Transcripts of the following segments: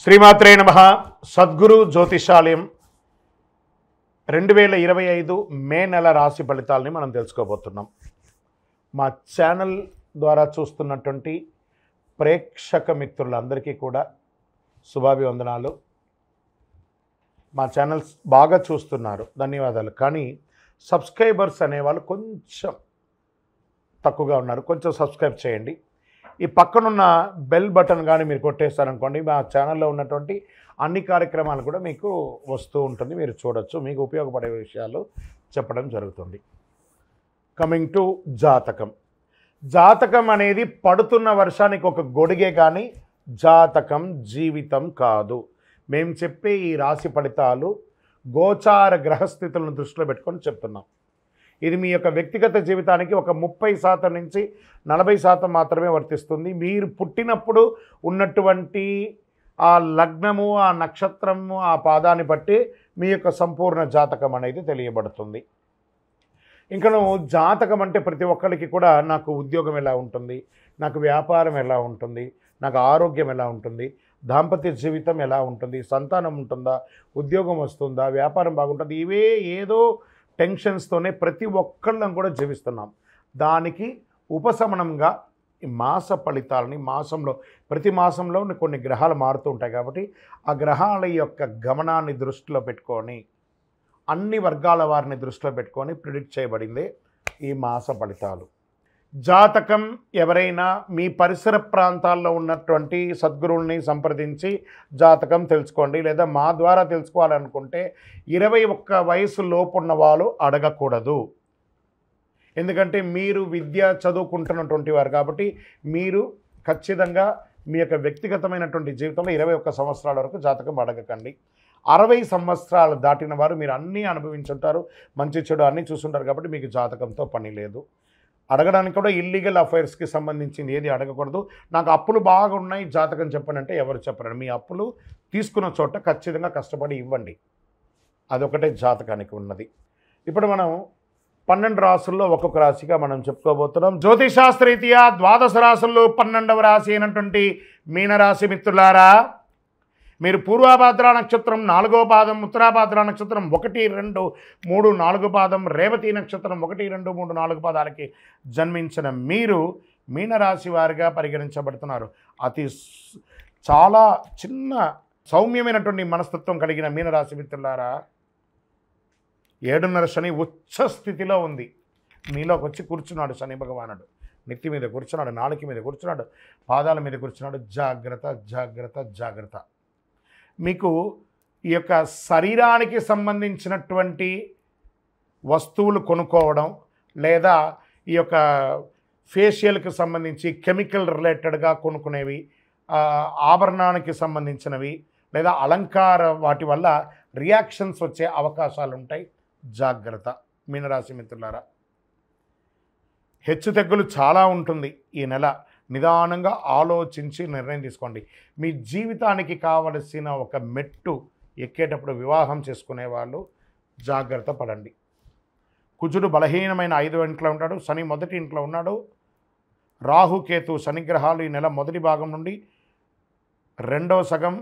శ్రీమాత్రే నమః. సద్గురు జ్యోతిషాలయం 2025 మే నెల రాశి ఫలితాలని మనం తెలుసుకోబోతున్నాం. మా ఛానల్ ద్వారా చూస్తున్నటువంటి ప్రేక్షక మిత్రులందరికీ కూడా శుభాభివందనాలు. మా ఛానల్స్ బాగా చూస్తున్నారు, ధన్యవాదాలు. కానీ సబ్స్క్రైబర్స్ అనేవాళ్ళు కొంచెం తక్కువగా ఉన్నారు, కొంచెం సబ్స్క్రైబ్ చేయండి. ఈ పక్కనున్న బెల్ బటన్ కానీ మీరు కొట్టేస్తారనుకోండి, మా ఛానల్లో ఉన్నటువంటి అన్ని కార్యక్రమాలు కూడా మీకు వస్తూ ఉంటుంది, మీరు చూడొచ్చు. మీకు ఉపయోగపడే విషయాలు చెప్పడం జరుగుతుంది. కమింగ్ టు జాతకం. జాతకం అనేది పడుతున్న వర్షానికి ఒక గొడుగే కానీ జాతకం జీవితం కాదు. మేము చెప్పే ఈ రాశి ఫలితాలు గోచార గ్రహస్థితులను దృష్టిలో పెట్టుకొని చెప్తున్నాం. ఇది మీ యొక్క వ్యక్తిగత జీవితానికి ఒక 30% నుంచి 40% మాత్రమే వర్తిస్తుంది. మీరు పుట్టినప్పుడు ఉన్నటువంటి ఆ లగ్నము, ఆ నక్షత్రము, ఆ పాదాన్ని బట్టి మీ యొక్క సంపూర్ణ జాతకం అనేది తెలియబడుతుంది. ఇంకను జాతకం అంటే ప్రతి ఒక్కరికి కూడా నాకు ఉద్యోగం ఎలా ఉంటుంది, నాకు వ్యాపారం ఎలా ఉంటుంది, నాకు ఆరోగ్యం ఎలా ఉంటుంది, దాంపత్య జీవితం ఎలా ఉంటుంది, సంతానం ఉంటుందా, ఉద్యోగం వస్తుందా, వ్యాపారం బాగుంటుంది, ఇవే ఏదో టెన్షన్స్తోనే ప్రతి ఒక్కళ్ళం కూడా జీవిస్తున్నాం. దానికి ఉపశమనంగా ఈ మాస ఫలితాలని ప్రతి మాసంలో కొన్ని గ్రహాలు మారుతూ ఉంటాయి కాబట్టి ఆ గ్రహాల యొక్క గమనాన్ని దృష్టిలో పెట్టుకొని అన్ని వర్గాల వారిని దృష్టిలో పెట్టుకొని ప్రిడిక్ట్ చేయబడిందే ఈ మాస ఫలితాలు. జాతకం ఎవరైనా మీ పరిసర ప్రాంతాల్లో ఉన్నటువంటి సద్గురువుల్ని సంప్రదించి జాతకం తెలుసుకోండి. లేదా మా ద్వారా తెలుసుకోవాలనుకుంటే 21 వయసు లోపున్న వాళ్ళు అడగకూడదు. ఎందుకంటే మీరు విద్య చదువుకుంటున్నటువంటి వారు కాబట్టి మీరు ఖచ్చితంగా మీ యొక్క వ్యక్తిగతమైనటువంటి జీవితంలో 21 సంవత్సరాల వరకు జాతకం అడగకండి. 60 సంవత్సరాలు దాటిన వారు మీరు అన్నీ అనుభవించుంటారు, మంచి చెడు అన్నీ చూసుంటారు కాబట్టి మీకు జాతకంతో పని లేదు. అడగడానికి కూడా ఇల్లీగల్ అఫైర్స్కి సంబంధించింది ఏది అడగకూడదు. నాకు అప్పులు బాగా ఉన్నాయి, జాతకం చెప్పనంటే ఎవరు చెప్పరండి. మీ అప్పులు తీసుకున్న చోట ఖచ్చితంగా కష్టపడి ఇవ్వండి, అదొకటే జాతకానికి ఉన్నది. ఇప్పుడు మనం 12 రాసుల్లో ఒక్కొక్క రాశిగా మనం చెప్పుకోబోతున్నాం. జ్యోతిషాస్త్రరీత్యా 12 రాసుల్లో 12వ రాశి అయినటువంటి మీనరాశి మిత్రులారా, మీరు పూర్వాభాద్ర నక్షత్రం 4వ పాదం, ఉత్తరాభాద్ర నక్షత్రం 1, 2, 3, 4 పాదం, రేవతి నక్షత్రం 1, 2, 3, 4 పాదాలకి జన్మించిన మీరు మీనరాశి వారిగా పరిగణించబడుతున్నారు. చాలా చిన్న సౌమ్యమైనటువంటి మనస్తత్వం కలిగిన మీనరాశి మిత్రులారా, 7.5 శని ఉచ్చ స్థితిలో ఉంది. మీలోకి వచ్చి కూర్చున్నాడు శని భగవానుడు. నెత్తి మీద కూర్చున్నాడు, నాలుక మీద కూర్చున్నాడు, పాదాల మీద కూర్చున్నాడు. జాగ్రత్త జాగ్రత్త జాగ్రత్త. మీకు ఈ యొక్క శరీరానికి సంబంధించినటువంటి వస్తువులు కొనుక్కోవడం, లేదా ఈ యొక్క ఫేషియల్కి సంబంధించి కెమికల్ రిలేటెడ్గా కొనుక్కునేవి, ఆభరణానికి సంబంధించినవి లేదా అలంకార వాటి వల్ల రియాక్షన్స్ వచ్చే అవకాశాలు ఉంటాయి. జాగ్రత్త మీనరాశి మిత్రులారా. హెచ్చుతగ్గులు చాలా ఉంటుంది ఈ నెల. నిదానంగా ఆలోచించి నిర్ణయం తీసుకోండి. మీ జీవితానికి కావలసిన ఒక మెట్టు ఎక్కేటప్పుడు వివాహం చేసుకునే వాళ్ళు జాగ్రత్త పడండి. కుజుడు బలహీనమైన 5వ ఇంట్లో ఉంటాడు, శని 1వ ఇంట్లో ఉన్నాడు. రాహుకేతు శనిగ్రహాలు ఈ నెల మొదటి భాగం నుండి 2వ సగం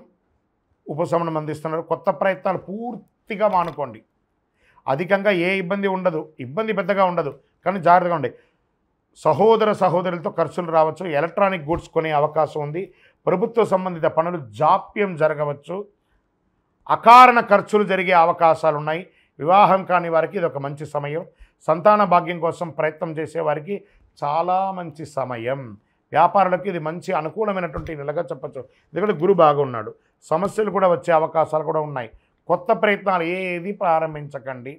ఉపశమనం అందిస్తున్నారు. కొత్త ప్రయత్నాలు పూర్తిగా మానుకోండి. అధికంగా ఏ ఇబ్బంది ఉండదు, ఇబ్బంది పెద్దగా ఉండదు, కానీ జాగ్రత్తగా ఉండి. సహోదరులతో ఖర్చులు రావచ్చు. ఎలక్ట్రానిక్ గూడ్స్ కొనే అవకాశం ఉంది. ప్రభుత్వ సంబంధిత పనులు జాప్యం జరగవచ్చు. అకారణ ఖర్చులు జరిగే అవకాశాలు ఉన్నాయి. వివాహం కాని వారికి ఇది ఒక మంచి సమయం. సంతాన భాగ్యం కోసం ప్రయత్నం చేసేవారికి చాలా మంచి సమయం. వ్యాపారులకు ఇది మంచి అనుకూలమైనటువంటి నెలగా చెప్పచ్చు. ఎందుకంటే గురు బాగున్నాడు. సమస్యలు కూడా వచ్చే అవకాశాలు కూడా ఉన్నాయి. కొత్త ప్రయత్నాలు ఏది ప్రారంభించకండి.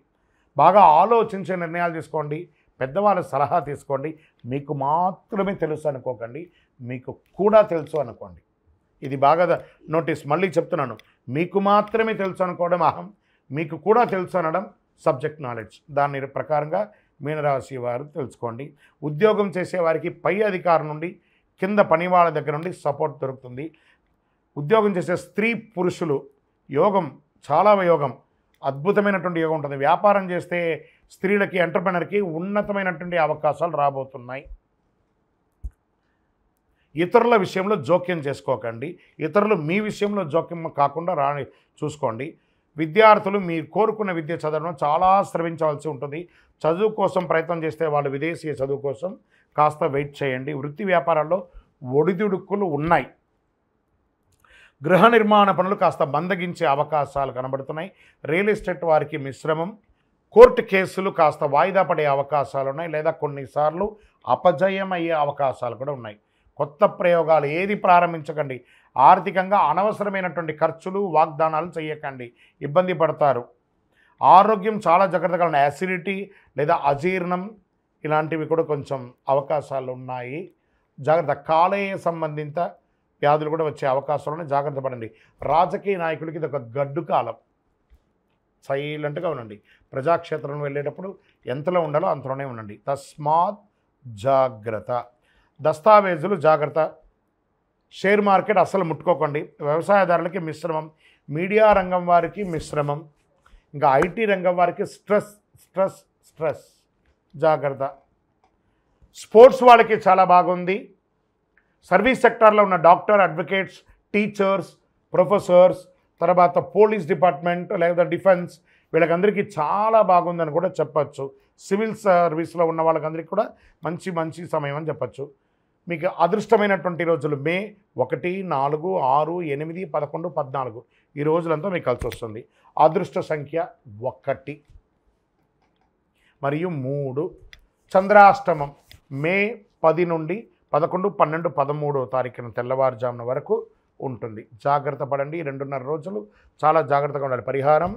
బాగా ఆలోచించే నిర్ణయాలు తీసుకోండి. పెద్దవాళ్ళ సలహా తీసుకోండి. మీకు మాత్రమే తెలుసు అనుకోకండి, మీకు కూడా తెలుసు అనుకోండి. ఇది బాగా నోటీస్. మళ్ళీ చెప్తున్నాను, మీకు మాత్రమే తెలుసు అనుకోవడం అహం, మీకు కూడా తెలుసు అనడం సబ్జెక్ట్ నాలెడ్జ్. దాని ప్రకారంగా మీనరాశి వారు తెలుసుకోండి. ఉద్యోగం చేసేవారికి పై అధికారం నుండి, కింద పని వాళ్ళ దగ్గర నుండి సపోర్ట్ దొరుకుతుంది. ఉద్యోగం చేసే స్త్రీ పురుషులు యోగం, చాలా యోగం, అద్భుతమైనటువంటి యోగం ఉంటుంది. వ్యాపారం చేస్తే స్త్రీలకి, ఎంటర్ప్రెనర్కి ఉన్నతమైనటువంటి అవకాశాలు రాబోతున్నాయి. ఇతరుల విషయంలో జోక్యం చేసుకోకండి. ఇతరులు మీ విషయంలో జోక్యం కాకుండా చూసుకోండి. విద్యార్థులు మీరు కోరుకున్న విద్య చదవడం చాలా శ్రమించవలసి ఉంటుంది. చదువు కోసం ప్రయత్నం చేస్తే వాళ్ళు విదేశీయ చదువు కోసం కాస్త వెయిట్ చేయండి. వృత్తి వ్యాపారాల్లో ఒడిదుడుకులు ఉన్నాయి. గృహ నిర్మాణ పనులు కాస్త మందగించే అవకాశాలు కనబడుతున్నాయి. రియల్ ఎస్టేట్ వారికి మిశ్రమం. కోర్టు కేసులు కాస్త వాయిదా పడే అవకాశాలు ఉన్నాయి, లేదా కొన్నిసార్లు అపజయం అయ్యే అవకాశాలు కూడా ఉన్నాయి. కొత్త ప్రయోగాలు ఏది ప్రారంభించకండి. ఆర్థికంగా అనవసరమైనటువంటి ఖర్చులు వాగ్దానాలు చేయకండి, ఇబ్బంది పడతారు. ఆరోగ్యం చాలా జాగ్రత్తగా ఉన్నాయి. యాసిడిటీ లేదా అజీర్ణం ఇలాంటివి కూడా కొంచెం అవకాశాలు ఉన్నాయి. జాగ్రత్త. కాలేయ సంబంధిత వ్యాధులు కూడా వచ్చే అవకాశాలు ఉన్నాయి, జాగ్రత్త పడండి. రాజకీయ నాయకులకి ఇది ఒక గడ్డు కాలం. సైలెంట్గా ఉండండి. ప్రజాక్షేత్రంలో వెళ్ళేటప్పుడు ఎంతలో ఉండాలో అంతలోనే ఉండండి. తస్మాత్ జాగ్రత్త. దస్తావేజులు జాగ్రత్త. షేర్ మార్కెట్ అస్సలు ముట్టుకోకండి. వ్యవసాయదారులకి మిశ్రమం. మీడియా రంగం వారికి మిశ్రమం. ఇంకా ఐటీ రంగం వారికి స్ట్రెస్ స్ట్రెస్ స్ట్రెస్, జాగ్రత్త. స్పోర్ట్స్ వాళ్ళకి చాలా బాగుంది. సర్వీస్ సెక్టార్లో ఉన్న డాక్టర్, అడ్వకేట్స్, టీచర్స్, ప్రొఫెసర్స్, తర్వాత పోలీస్ డిపార్ట్మెంట్ లేదా డిఫెన్స్ వీళ్ళకందరికీ చాలా బాగుందని కూడా చెప్పచ్చు. సివిల్ సర్వీస్లో ఉన్న వాళ్ళకందరికీ కూడా మంచి మంచి సమయం అని చెప్పచ్చు. మీకు అదృష్టమైనటువంటి రోజులు మే 1, 4, 6, 8, 11, 14 ఈ రోజులంతా మీకు కలిసి వస్తుంది. అదృష్ట సంఖ్య 1 మరియు 3. చంద్రాష్టమం మే 10 నుండి 11, 12, 13వ తారీఖున తెల్లవారుజామున వరకు ఉంటుంది. జాగ్రత్త పడండి. 2.5 రోజులు చాలా జాగ్రత్తగా ఉండాలి. పరిహారం,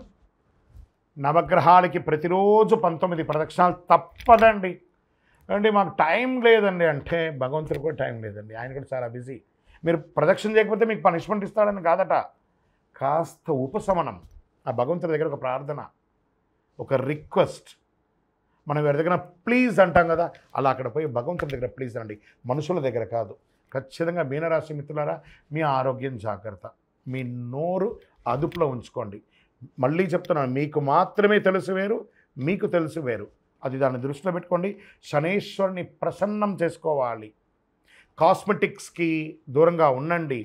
నవగ్రహాలకి ప్రతిరోజు 19 ప్రదక్షిణాలు తప్పదండి. అంటే మాకు టైం లేదండి అంటే భగవంతుడు కూడా టైం లేదండి, ఆయన కూడా చాలా బిజీ. మీరు ప్రదక్షిణ చేయకపోతే మీకు పనిష్మెంట్ ఇస్తాడని కాదట, కాస్త ఉపశమనం. ఆ భగవంతుడి దగ్గర ఒక ప్రార్థన, ఒక రిక్వెస్ట్. మనం ఎవరి దగ్గర ప్లీజ్ అంటాం కదా, అలా అక్కడ పోయి భగవంతుడి దగ్గర ప్లీజ్ అండి, మనుషుల దగ్గర కాదు. ఖచ్చితంగా మీనరాశి మిత్రులారా, మీ ఆరోగ్యం జాగ్రత్త. మీ నోరు అదుపులో ఉంచుకోండి. మళ్ళీ చెప్తున్నాను, మీకు మాత్రమే తెలుసు వేరు, మీకు తెలుసు వేరు. అది దాన్ని దృష్టిలో పెట్టుకోండి. శనేశ్వరుని ప్రసన్నం చేసుకోవాలి. కాస్మెటిక్స్కి దూరంగా ఉండండి.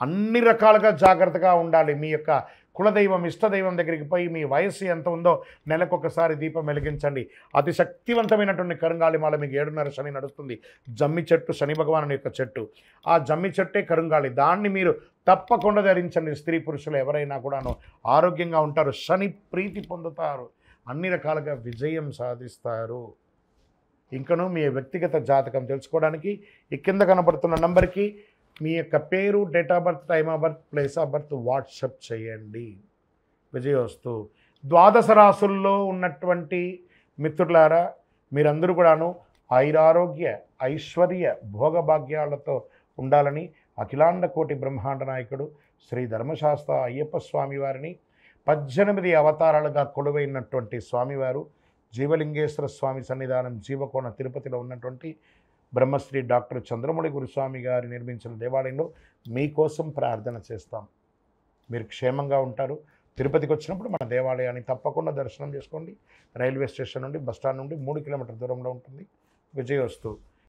అన్ని రకాలుగా జాగ్రత్తగా ఉండాలి. మీ యొక్క కులదైవం, ఇష్టదైవం దగ్గరికి పోయి మీ వయస్సు ఎంత ఉందో నెలకొకసారి దీపం వెలిగించండి. అతి శక్తివంతమైనటువంటి కరుంగాళిమాల మీకు 7.5 శని నడుస్తుంది. జమ్మి చెట్టు, శని భగవానుని యొక్క చెట్టు. ఆ జమ్మి చెట్టే కరుంగాళి. దాన్ని మీరు తప్పకుండా ధరించండి. స్త్రీ పురుషులు ఎవరైనా కూడాను ఆరోగ్యంగా ఉంటారు, శని ప్రీతి పొందుతారు, అన్ని రకాలుగా విజయం సాధిస్తారు. ఇంకనూ మీ వ్యక్తిగత జాతకం తెలుసుకోవడానికి ఈ కింద కనబడుతున్న నంబర్కి మీ యొక్క పేరు, date of birth, time of birth, place of birth WhatsApp చేయండి. విజయోస్తు. ద్వాదశ రాసుల్లో ఉన్నటువంటి మిత్రులారా, మీరందరూ కూడాను ఆయురారోగ్య, ఐశ్వర్య, భోగభాగ్యాలతో ఉండాలని అఖిలాండ కోటి బ్రహ్మాండ నాయకుడు శ్రీ ధర్మశాస్త్ర అయ్యప్ప స్వామి వారిని 18 అవతారాలుగా కొలువైనటువంటి స్వామివారు జీవలింగేశ్వర స్వామి సన్నిధానం జీవకోణ తిరుపతిలో ఉన్నటువంటి బ్రహ్మశ్రీ డాక్టర్ చంద్రమౌళి గురుస్వామి గారు నిర్మించిన దేవాలయంలో మీకోసం ప్రార్థన చేస్తాం. మీరు క్షేమంగా ఉంటారు. తిరుపతికి వచ్చినప్పుడు మన దేవాలయాన్ని తప్పకుండా దర్శనం చేసుకోండి. రైల్వే స్టేషన్ నుండి, బస్టాండ్ నుండి 3 కిలోమీటర్ల దూరంలో ఉంటుంది. విజయోస్తు.